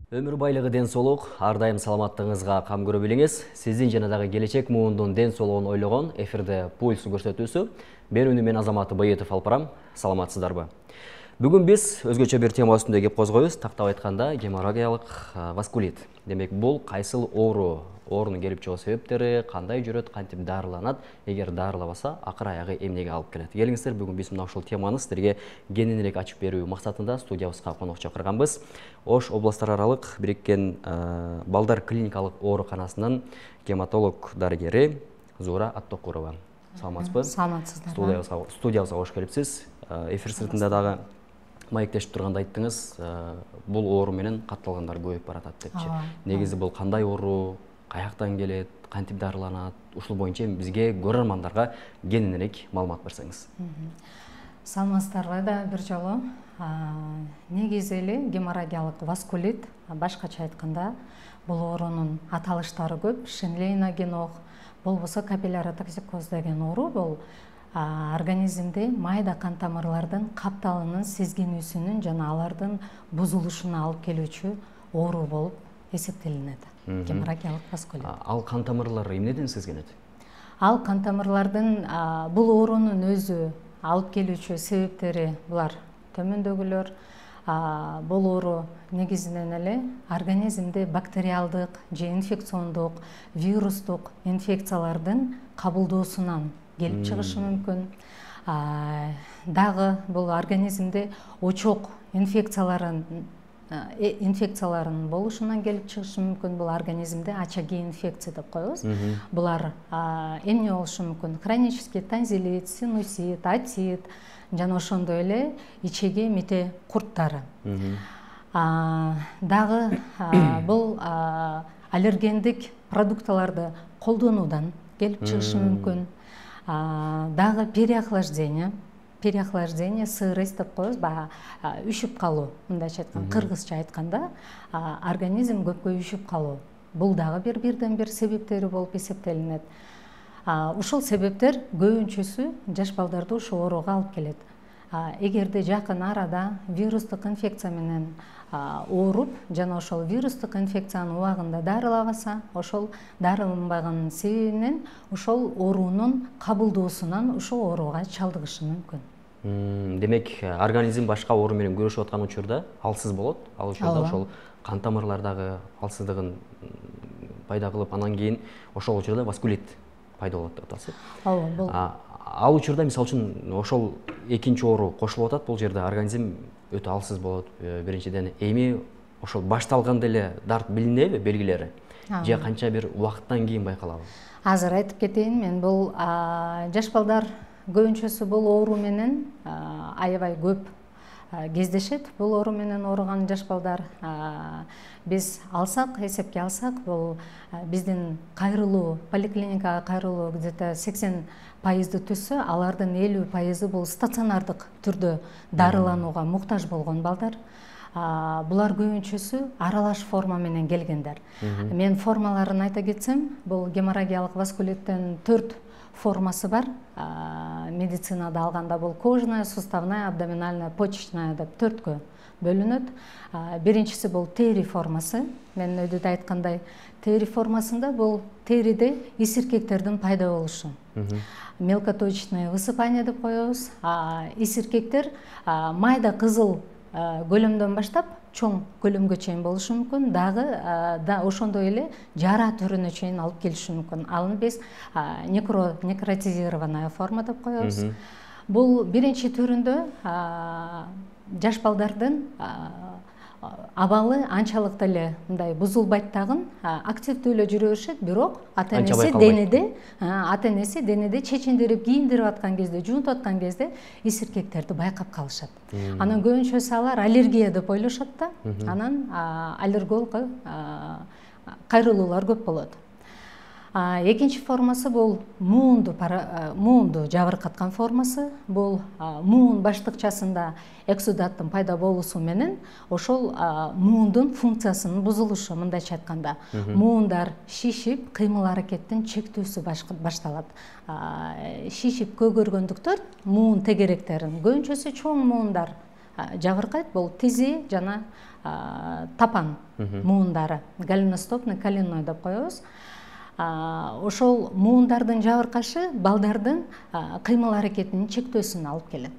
Өмір байлығы ден соолук, ар дайым саламаттыгыңызга кам көрө билиңиз. Сиздин жана дагы келечек муундун ден соолугун ойлогон эфирде пульс көрсөтүүсү. Берүүнү мен Азамат Байетов алып барам. Саламатсыздарбы? Бүгүн биз өзгөчө бир тема үстүндө кеп козгойбуз. Тактап айтканда геморрагиялык васкулит. Демек бул кайсыл оорунун келип чыгуу себептери, кандай жүрөт, кантип дарыланат, эгер дарылабаса акыр аягы эмнеге алып келет. Келиңиздер, бүгүн биз мына ушул теманы сиздерге кененирээк ачып берүү максатында студиябызга конок чакырганбыз. Ош областтар аралык бириккен балдар клиникалык ооруканасынын гематолог дарыгери Зуура Аттокурова. Саламатсызбы? Саламатсыздар. Студиябызга кош келипсиз. Эфир сыртында дагы маектешип турганда айттыңыз, бул оору менен катталгандар көбөйүп баратат депчи. Негизи бул кандай оору, каяктан келет, кантип дарыланат? Ушул боюнча бизге көрөрмандарга кененирээк маалымат берсеңиз. Саламатсыздарбы да бир жолу. Негизи эле геморрагиялык васкулит, башкача айтканда, бул оорунун аталыштары көп. Шенлейна-генох, болбосо капилляротоксикоз деген оору бул организмде майда кан тамырлардын капталынын сезгенүүсүнүн жана алардын бузулушуна алып келүүчү оору болуп эсептелинет. Геморрагиялык васкулит. Ал кан тамырлары эмнеден сезгенет? Ал кан тамырлардын бул оорунун өзү алып келүүчү себептери булар төмөндөгүлөр. Бул оору негизинен эле организмде бактериалдык же инфекциондук, вирустук инфекциялардын кабылдоосунан келип чыгышы мүмкүн. Дагы бул организмде очок инфекцияларын болушунан келип чыгышы мүмкүн. Бул организмде очаги инфекция деп коебуз. Булар эмне болушу мүмкүн? Хронический танзилит, синусит, отит жана ошондой эле ичеги мите курттары. Дагы бул аллергендик продукталарды колдонуудан келип чыгышы мүмкүн. Дагы переохлаждение, сырость деп коебуз, үшүп калуу, мындайча айтканда, кыргызча айтканда, организм көпкө үшүп калуу. Бул дагы бирден бир себептери болуп эсептелинет. Ушул себептер көбүнчөсү жаш балдарды ушул ооруга алып келет. Эгерде жакын арада вирустук инфекция менен ооруп, жана ошол вирустук инфекциянын убагында дарылабаса, ошол дарыланбаганын себебинен ошол оорунун кабылдоосунан ушул ооруга чалдыгышы мүмкүн. Демек, организм башка оору менен күрөшүп аткан учурда алсыз болот. Ал учурда ошол кан тамырлардагы алсыздыгын пайда кылып, анан кийин ошол учурда васкулит пайда болот деп атасыз. Ал учурда мисалы үчүн ошол экинчи оору кошулуп атат, бул жерде организм өтө алсыз болот. Биринчиден эми ошол башталганда эле дарт билинеби белгилери? Же канча бир убакыттан кийин байкалабы? Азыр айтып кетейин, мен бул жаш балдар көбүнчөсү бул оору менен аябай көп кездешет. Бул оору менен ооруган жаш балдар биз эсепке алсак, бул биздин кайрылуу, поликлиникага кайрылуу где-то 80% түзсө, алардын 50% бул стационардык түрдө дарыланууга муктаж болгон балдар. Булар көбүнчөсү аралаш форма менен келгендер. Мен формаларын айта кетсем, бул геморрагиялык васкулиттин 4 формасы бар. Медицинада алганда бул кожная, суставная, абдоминальная, почечная деп 4кө бөлүнөт. Биринчиси бул тери формасы. Мен өйдө айткандай, тери формасында бул териде исиркектердин пайда болушу. Мелкоточечное высыпание деп коебуз. Исиркектер майда кызыл көлөмдөн баштап чоң көлөмгө чейин болушу мүмкүн. Дагы ошондой эле жара түрүнө чейин алып келиши мүмкүн. Аны биз некротизированная форма деп коебуз. Бул биринчи түрүндө жаш балдардын абалы анчалык деле мындай бузулбайт дагы, активдүү эле жүрө беришет, бирок ата-энеси денеде чечиндирип, кийиндирип аткан кезде, жуунтуп аткан кезде исиркектерди байкап калышат. Анан көбүнчөсү алар аллергия деп ойлошот да, анан аллерголог кайрылуулар көп болот. Экинчи формасы бул муунду жабыркаткан формасы. Бул муун баштыкчасында эксудаттын пайда болуусу менен ошол муундун функциясынын бузулушу, мындайча айтканда. Муундар шишип, кыймыл аракеттин чектүүсү башталат. Шишип көгөргөндүктөн муун тегеректерин, көбүнчөсү чоң муундар жабыркайт, бул тизи жана тапан муундары, голеностопный, коленной деп коебуз. Ошол муундардын жабыркашы балдардын кыймыл аракетинин чектөөсүнө алып келет.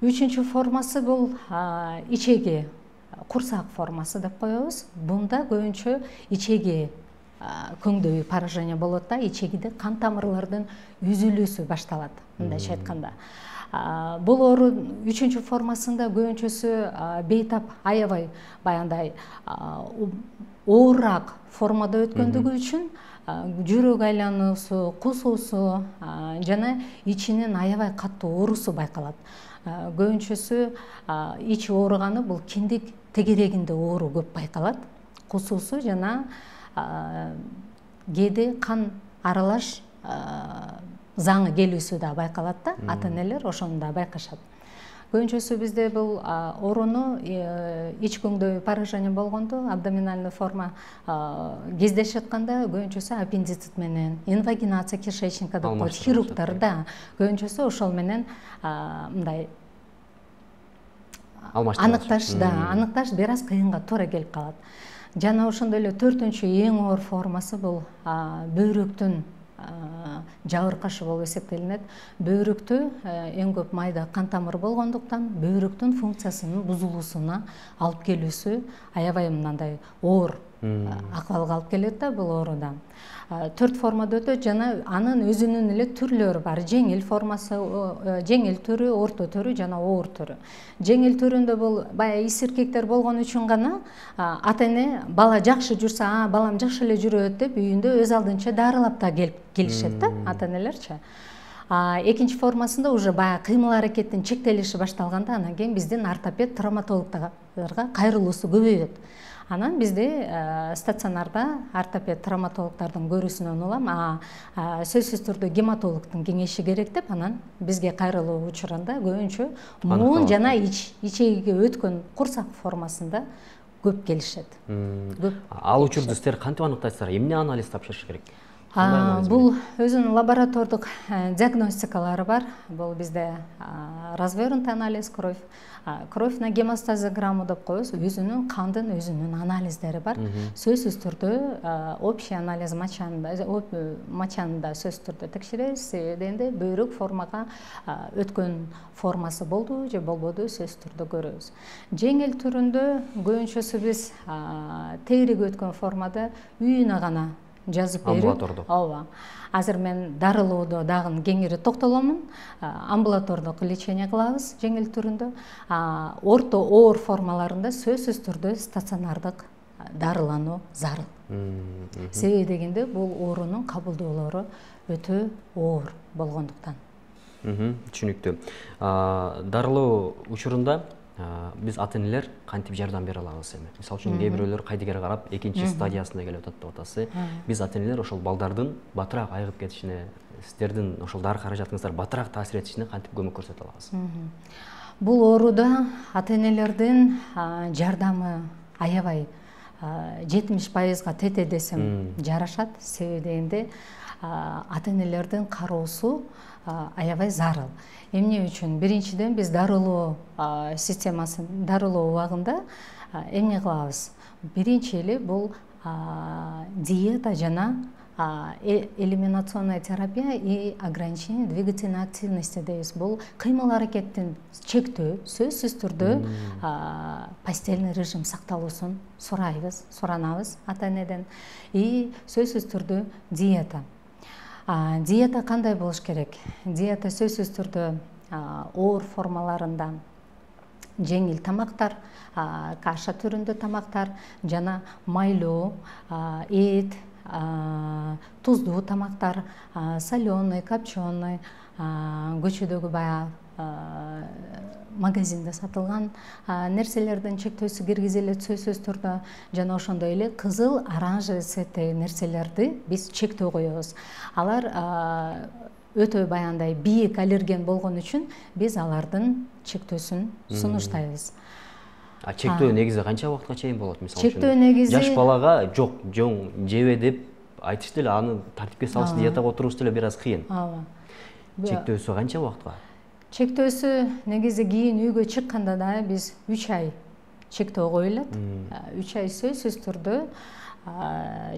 Үчүнчү формасы бул ичеги, курсак формасы деп коебуз. Бунда көбүнчө ичеги көңдөй поражение болот да, ичегиде кан тамырлардын үзүлүүсү башталат, мындайча айтканда. Бул оору үчүнчү формасында көбүнчөсү бейтап, аябай баягындай оорураак формада өткөндүгү үчүн жүрөк айлануусу, кусуусу жана ичинин аябай катуу оорусу байкалат. Көбүнчөсү ичи ооруганы бул киндик тегерегинде оору көп байкалат. Кусуусу жана кээде кан аралаш заңы келүүсү да байкалат да, ата-энелер ошону да байкашат. Көбүнчөсү бизде бул ооруну ич көңдөй поражение болгондо, абдоминальный форма кездешип атканда көбүнчөсү аппендицит менен, инвагинация кишечника деп коет, хирургдар да көбүнчөсү ошол менен мындай аныкташ бир аз кыйынга туура келип калат. Жана ошондой эле төртүнчү эң оор формасы бул бөйрөктүн жабыркашы болуп эсептелинет. Бөйрөктө эң көп майда кан тамыр болгондуктан бөйрөктүн функциясынын бузулуусуна алып келүүсү аябай мындай оор акыбалга алып келет да бул ооруда. 4 формада өтөт жана анын өзүнүн эле түрлөрү бар. Жеңил формасы, жеңил түрү, орто түрү жана оор түрү. Жеңил түрүндө бул баягы исиркектер болгон үчүн гана ата-эне бала жакшы жүрсө, балам жакшы эле жүрөт деп үйүндө өз алдынча дарылап да келишет да ата-энелерчи. Экинчи формасында уже баягы кыймыл аракеттин чектелиши башталганда анан кийин биздин ортопед, травматологдорго кайрылуусу көбөйөт. Анан бизде стационарда ортопед, травматологдордун көрүүсүнөн улам сөзсүз түрдө гематологдун кеңеши керек деп анан бизге кайрылуу учурунда көбүнчө муун жана ичегиге өткөн курсак формасында көп келишет. Ал учурда силер кантип аныктайсыздар? Эмне анализ тапшырыш керек? Бул өзүнүн лаборатордук диагностикалары бар. Бул бизде развернутый анализ кровь, кровь на гемостазограмму деп коебуз. Өзүнүн кандын өзүнүн анализдери бар. Сөзсүз түрдө общий анализ мочаны да сөзсүз түрдө текшеребиз. Дегенде бөйрөк формага өткөн формасы болду же болбоду сөзсүз түрдө көрөбүз. Жеңил түрүндө көбүнчөсү биз териге өткөн формада үйүнө гана жазып берүү. Ооба. Азыр мен дарылоодо дагы кеңири токтоломун. Амбулатордук лечение кылабыз жеңил түрүндө. Орто оор формаларында сөзсүз түрдө стационардык дарылануу зарыл. Себеби дегенде бул оорунун кабылдоолору өтө оор болгондуктан. Түшүнүктүү. Дарылоо учурунда биз ата-энелер кантип жардам бере алабыз эми? Мисалы үчүн кээ бирөөлөр кайдыгер карап, экинчи стадиясына келип атат деп атасы. Биз ата-энелер ошол балдардын батыраак айыгып кетишине, сиздердин ошол дары каражатыңыздар батыраак таасир этишине кантип көмөк көрсөтө алабыз? Бул ооруда ата-энелердин жардамы аябай 70%га тете десем жарашат. Себеби дегенде ата-энелердин кароосу аябай зарыл. Эмне үчүн? Биринчиден биз дарылоо системасын, дарылоо убагында эмне кылабыз? Биринчи эле бул диета жана элиминационная терапия и ограничение двигательной активности дейбиз. Бул кыймыл аракеттин чектөө, сөзсүз түрдө постельный режим сакталуусун суранабыз ата-энеден. И сөзсүз түрдө диета. Диета кандай болуш керек? Диета сөзсүз түрдө оор формаларында жеңил тамактар, каша түрүндө тамактар жана майлуу, эт, туздуу тамактар, соленый, копченый, көчөдөгү баягы магазинде сатылган нерселердин чектөөсү киргизилет сөзсүз түрдө. Жана ошондой эле кызыл, оранжевый цветти нерселерди биз чектөө коебуз. Алар өтө баягындай бийик аллерген болгон үчүн биз алардын чектөөсүн сунуштайбыз. Чектөө негизи канча убакытка чейин болот? Мисалы үчүн чектөө негизи жаш балага жок, жоң жебе деп айтышты эле, аны тартипке салыш, диетага отурууш деле бир аз кыйын. Ооба. Чектөөсү канча убакытка? Чектөөсү негизи кийин үйгө чыкканда да биз 3 ай чектөө коюлат. 3 ай сөзсүз түрдө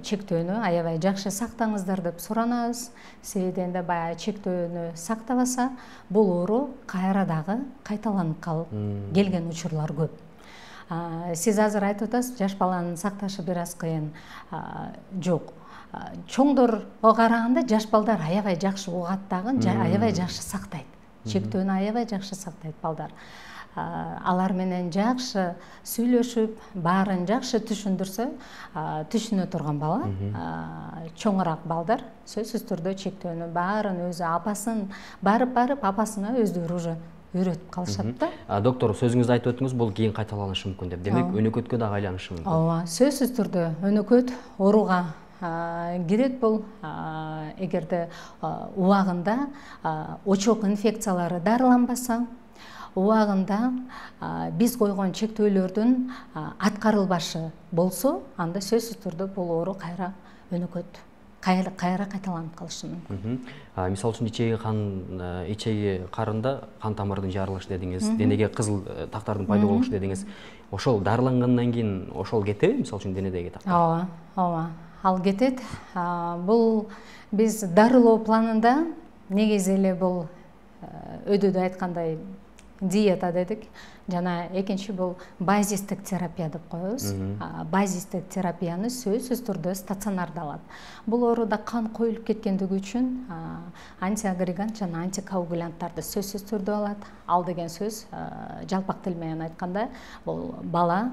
чектөөнү аябай жакшы сактаңыздар деп суранабыз. Себебинде да баягы чектөөнү сактабаса, бул оору кайра дагы кайталанып келген учурлар көп. Сиз азыр айтып атасыз, жаш баланын сакташы бир аз кыйын. Жок. Чоңдорго караганда жаш балдар аябай жакшы угат дагы, аябай жакшы сактайт. Чектөөнү аябай жакшы сактайт балдар. Алар менен жакшы сүйлөшүп, баарын жакшы түшүндүрсө, түшүнө турган бала, чоңураак балдар сөзсүз түрдө чектөөнү баарын өзү апасын барып апасына өздөрү уже үйрөтүп калышат да. Доктор, сөзүңүздү айтып өттүңүз, бул кийин кайталанышы мүмкүн деп. Демек, өнөкөткө дагы айланышы мүмкүн. Ооба, сөзсүз түрдө өнөкөт ооруга кирет бул. Эгерде убагында очок инфекциялары дарыланбаса, убагында биз койгон чектөөлөрдүн аткарылбашы болсо, анда сөзсүз түрдө бул оору кайра өнөкөт, кайра кайталанып калышы мүмкүн. Мисалы үчүн ичеги карында кан тамырдын жарылышы дедиңиз, денеге кызыл тактардын пайда болушу дедиңиз. Ошол дарылангандан кийин ошол кетеби, мисалы үчүн денедеги тактар? Ооба, ал кетет. Бул биз дарылоо планында негизи эле бул өдөдө айткандай диета дедик. Жана экинчи бул базистик терапия деп коебуз. Базистик терапияны сөзсүз түрдө стационарда алат. Бул ооруда кан коюлуп кеткендиги үчүн антиагрегант жана антикоагулянттарды сөзсүз түрдө алат. Ал деген сөз жалпак тил менен айтканда бул бала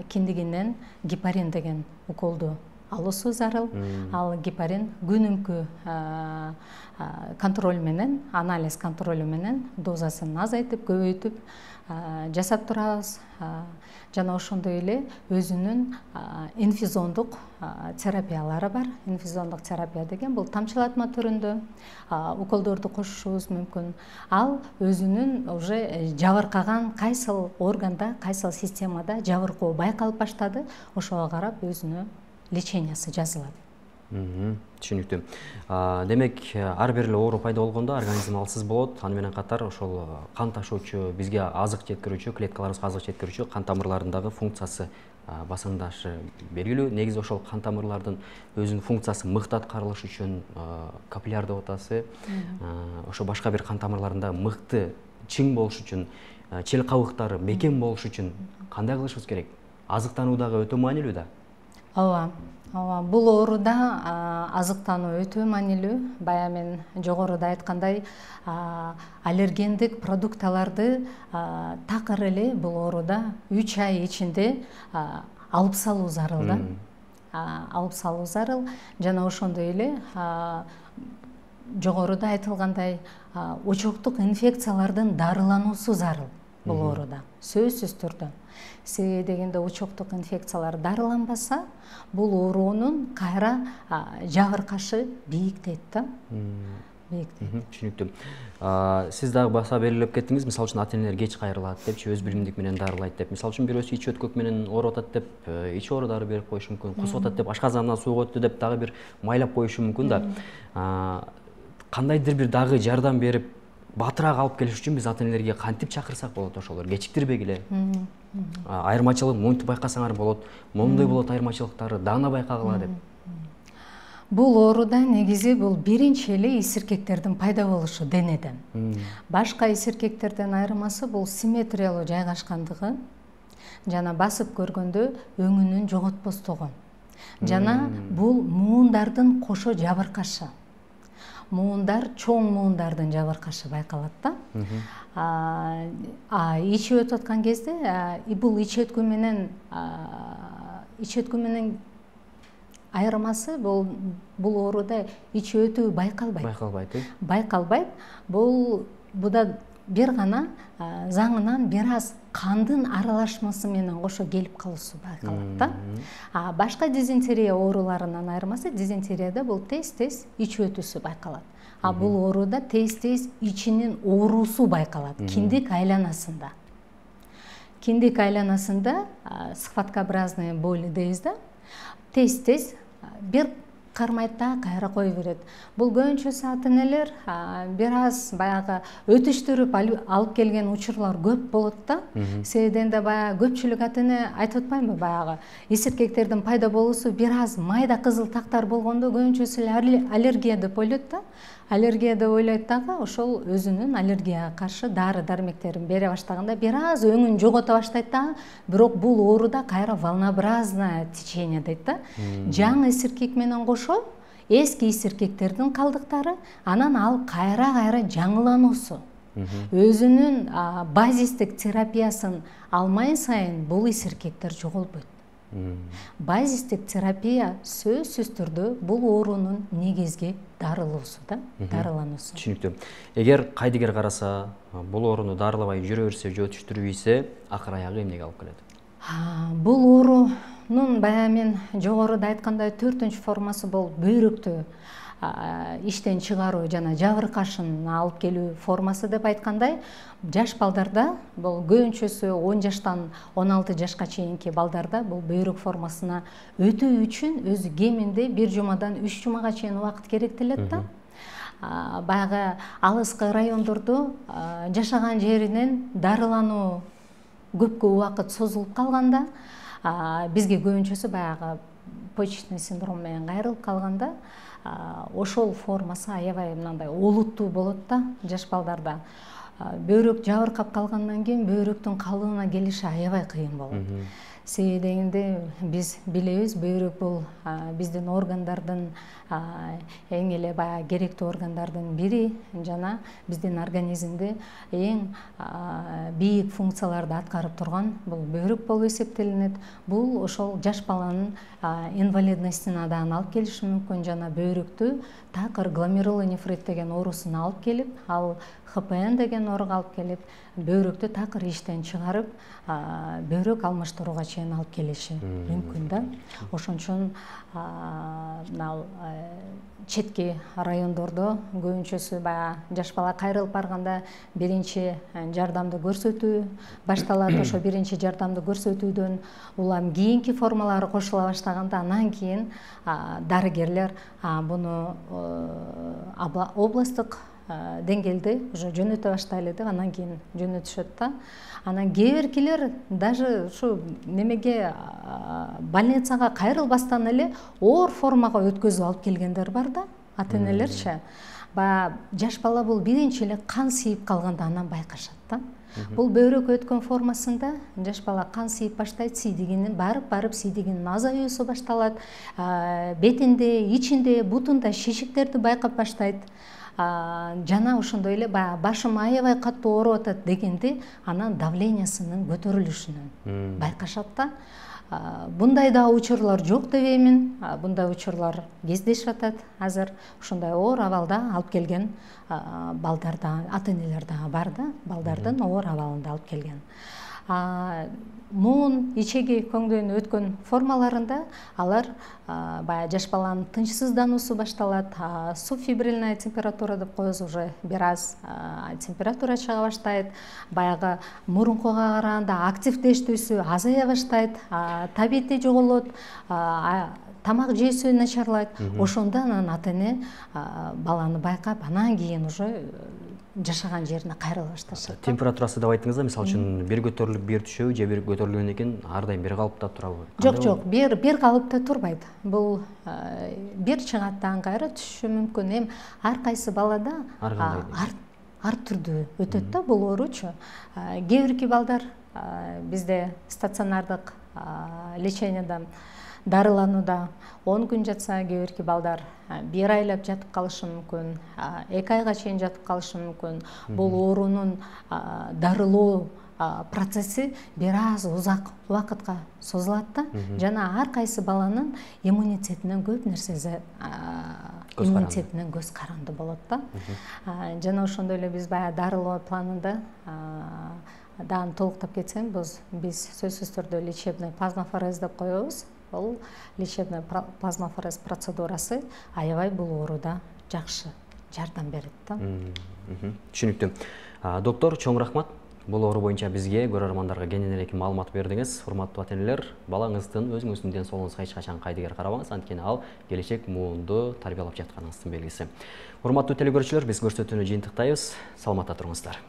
киндигинен гепарин деген уколду алуусу зарыл. Ал гепарин күнүмкү контроль менен, анализ контролю менен дозасын азайтып, көбөйтүп жасап турабыз. Жана ошондой эле өзүнүн инфузондук терапиялары бар. Инфузондук терапия деген бул тамчылатма түрүндө уколдорду кошушубуз мүмкүн. Ал өзүнүн уже жабыркаган кайсыл органда, кайсыл системада жабыркоо байкалып баштады, ошого карап өзүнө лечениясы жазылат. Түшүнүктүү. Демек, ар бир эле оору пайда болгондо организм алсыз болот. Аны менен катар ошол кан ташуучу, бизге азык жеткирүүчү, клеткаларыбызга азык жеткирүүчү кан тамырларындагы функциясы басымдашы белгилүү. Негизи ошол кан тамырлардын өзүнүн функциясы мыкты аткарылыш үчүн капилляр деп атасы, ошо башка бир кан тамырларында мыкты чың болуш үчүн, чел кабыктары бекем болуш үчүн кандай кылышыбыз керек? Азыктануу дагы өтө маанилүү да. Ооба, бул ооруда азыктануу өтө маанилүү. Бая мен жогоруда айткандай, аллергендик продукталарды такыр эле бул ооруда 3 ай ичинде алып салуу зарыл да. Алып салуу зарыл. Жана ошондой эле жогоруда айтылгандай очоктук инфекциялардын дарылануусу зарыл бул ооруда. Сөзсүз түрдө. Себеби дегенде очоктук инфекциялар дарыланбаса, бул оорунун кайра жабыркашы бийиктейт да. Түшүнүктүү. Сиз дагы баса белгилеп кеттиңиз, мисалы үчүн ата-энелер кеч кайрылат депчи, өз билимдик менен дарылайт деп. Мисалы үчүн бирөөсү ич өткөк менен ооруп атат деп, ич оору дары берип коюшу мүмкүн. Кусуп атат деп, ашказанынан сууга өттү деп дагы бир майлап коюшу мүмкүн да. Кандайдыр бир дагы жардам берип, батыраак алып келиш үчүн биз ата-энелерге кантип чакырсак болот ошолор? Кечиктирбегиле. Айырмачылык монтип байкасаңар болот, моундай болот айырмачылыктары, даана байкагыла деп. Бул ооруда негизи бул биринчи эле исиркектердин пайда болушу денеден. Башка исиркектерден айырмасы бул симметриялуу жайгашкандыгы, жана басып көргөндө өңүнүн жоготпостугу. Жана бул муундардын кошо жабыркашы. Муундар, чоң муундардын жабыркашы байкалат да. Ичип өтүп аткан кезде бул ич өткү менен айырмасы бул ооруда ич өтүү байкалбайт. Байкалбайт. Буда бир гана заңынан бир аз кандын аралашмасы менен кошо келип калуусу байкалат да. Башка дизентерия ооруларынан айырмасы, дизентерияда бул тез-тез ич өтүүсү байкалат. Бул ооруда тез-тез ичинин ооруусу байкалат, киндик айланасында. Киндик айланасында схваткообразные боли дейбиз да. Тез-тез бир чыкармайт да, кайра кое берет. Бул көбүнчөсү ата-энелер бир аз баягы өтүштүрүп алып келген учурлар көп болот да. Себебинде баягы көпчүлүк ата-эне айтып атпаймынбы, баягы эсиркектердин пайда болуусу бир аз майда кызыл тактар болгондо көбүнчөсү аллергия деп ойлойт да. Аллергия деп ойлойт дагы ошол өзүнүн аллергияга каршы дары дармектерин бере баштаганда бир аз өңүн жогото баштайт да, бирок бул ооруда кайра волнообразное течение дейт да. Жаңы эсиркек менен кошо эски эсиркектердин калдыктары, анан ал кайра жаңылануусу. Өзүнүн базистик терапиясын алмай сайын бул эсиркектер жоголбойт. Базистик терапия сөзсүз түрдө бул оорунун негизги дарылоосу да, дарылануусу. Түшүнүктүү. Эгер кайдыгер караса, бул ооруну дарылабай жүрө берсе же өтүштүрбөйсө, акыр аягы эмнеге алып келет? Бул оорунун баягы мен жогоруда айткандай 4-нчү формасы бул бөйрөктү иштен чыгаруу жана жабыркашын алып келүү формасы деп айткандай, жаш балдарда бул көбүнчөсү 10 жаштан 16 жашка чейинки балдарда бул бөйрөк формасына өтүү үчүн өзү кеминде 1 жумадан 3 жумага чейин убакыт керектелет да. Баягы алыскы райондордо жашаган жеринен дарылануу көпкө убакыт созулуп калганда, бизге көбүнчөсү баягы почечный синдром менен кайрылып калганда, ошол формасы аябай мындай олуттуу болот да жаш балдарда. Бөйрөк жабыркап калгандан кийин бөйрөктүн калыбына келиши аябай кыйын болот. Себеби дегенде биз билебиз, бөйрөк бул биздин органдардын эң эле баягы керектүү органдардын бири жана биздин организмде эң бийик функцияларды аткарып турган бул бөйрөк болуп эсептелинет. Бул ошол жаш баланын инвалидностуна дагы алып келиши мүмкүн, жана бөйрөктү такыр гломерулонефрит деген оорусуна алып келип, ал ХПН деген ооруга алып келип, бөйрөктү такыр иштен чыгарып, бөйрөк алмаштырууга чейин алып келиши мүмкүн да. Ошон үчүн мына четки райондордо көбүнчөсү баягы жаш бала кайрылып барганда биринчи жардамды көрсөтүү башталат. Ошо биринчи жардамды көрсөтүүдөн улам кийинки формалары кошула баштаганда, анан кийин дарыгерлер буну областтык деңгээлде уже жөнөтө баштайлы деп анан кийин жөнөтүшөт да. Анан кээ биркилер даже ушу немеге больницага кайрылбастан эле оор формага өткөзүп алып келгендер бар да, ата-энелерчи. Баягы жаш бала бул биринчи эле кан сийип калганда анан байкашат да. Бул бөйрөк өткөн формасында жаш бала кан сийип баштайт, сийдигинин барып сийдигинин азаюусу башталат, бетинде, ичинде, бутунда шишиктерди байкап баштайт. Жана ошондой эле баягы башым аябай катуу ооруп атат дегенде анан давлениясынын көтөрүлүшүнөн байкашат да. Бундай да учурлар жок дебеймин, бундай учурлар кездешип атат азыр. Ошондой оор абалда алып келген балдар да, ата-энелер дагы бар да, балдардын оор абалында алып келген. Муун ичеги көңдөйүн өткөн формаларында алар баягы жаш баланын тынчсыздануусу башталат, субфибрильная температура деп коебуз, уже бир аз температура чыга баштайт, баягы мурункуга караганда активдештүүсү азая баштайт, табити жоголот, тамак жөөсү начарлайт. Ошондо анан ата-эне баланы байкап, анан кийин уже жашаган жерине кайрыла башташат. Температурасы деп айттыңыз да, мисалы үчүн бир көтөрүлүп бир түшөбү же бир көтөрүлгөндөн кийин ар дайым бир калыпта турабы? Жок, бир калыпта турбайт. Бул бир чыгат да кайра түшүшү мүмкүн. Эми ар кайсы балада ар түрдүү өтөт да бул ооручу. Кээ бирки балдар бизде стационардык леченияда дарыланууда 10 күн жатса, кээ бирки балдар 1 айлап жатып калышы мүмкүн, 2 айга чейин жатып калышы мүмкүн. Бул оорунун дарылоо процесси бир аз узак убакытка созулат да. Жана ар кайсы баланын иммунитетинен көп нерсе иммунитетинен көз каранды болот да. Жана ошондой эле биз баягы дарылоо планында дагы толуктап кетсем, биз сөзсүз түрдө лечебный плазмафорез деп коебуз. Бул лечебный плазмафорез процедурасы аябай бул ооруда жакшы жардам берет да. Түшүнүктүү. Доктор, чоң рахмат. Бул оору боюнча бизге, көрөрмандарга кенен эле маалымат бердиңиз. Урматтуу ата-энелер, балаңыздын өзүңүздүн ден соолугуңузга эч качан кайдыгер карабаңыз, анткени ал келечек муунду тарбиялап жатканыңыздын белгиси. Урматтуу телекөрүүчүлөр, биз көрсөтүүнү жыйынтыктайбыз. Саламатта туруңуздар.